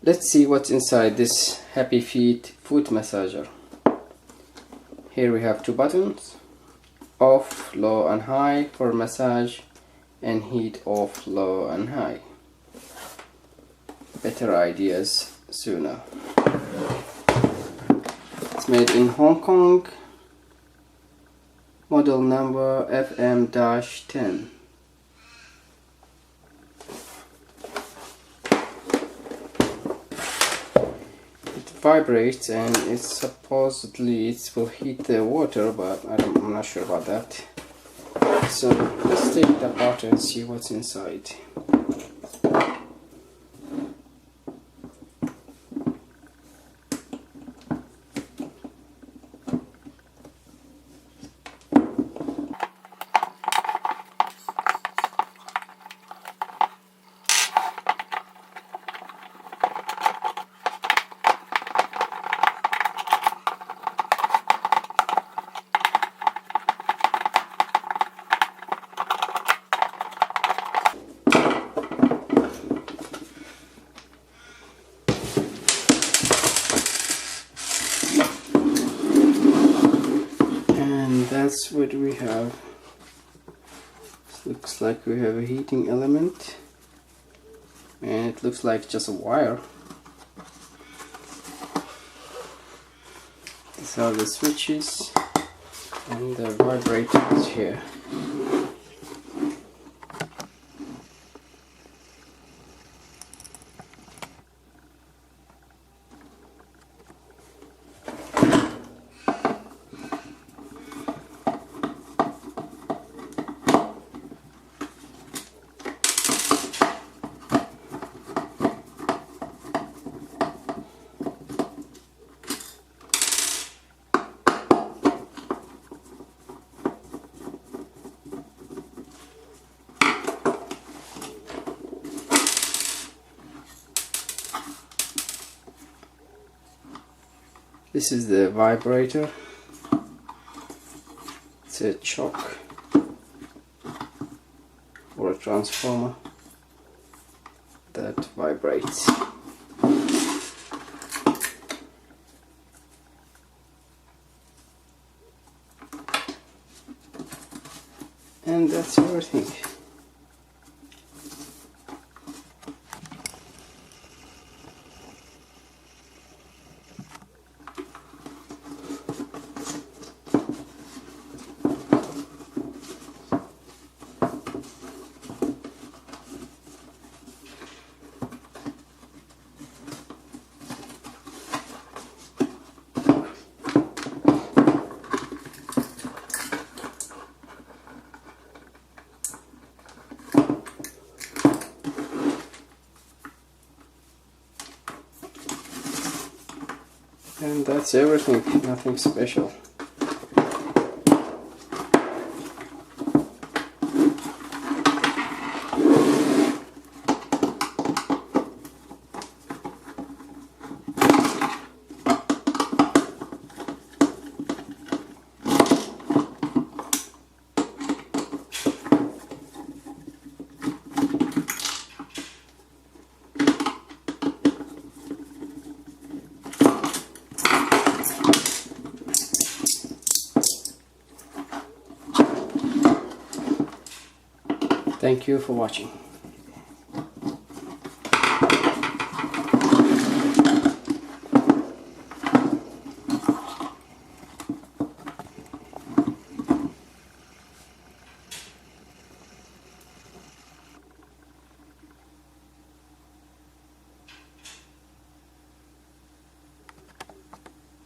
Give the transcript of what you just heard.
Let's see what's inside this Happy Feet foot massager. Here we have two buttons: off, low and high for massage, and heat, off, low and high. Better ideas sooner. It's made in Hong Kong, model number FM-10. Vibrates, and it's supposedly it will heat the water, but I'm not sure about that. So let's take it apart and see what's inside. That's what we have. Looks like we have a heating element, and it looks like just a wire. These are the switches, and the vibrator is here. This is the vibrator. It's a choke or a transformer that vibrates. And that's everything. And that's everything, nothing special. Thank you for watching.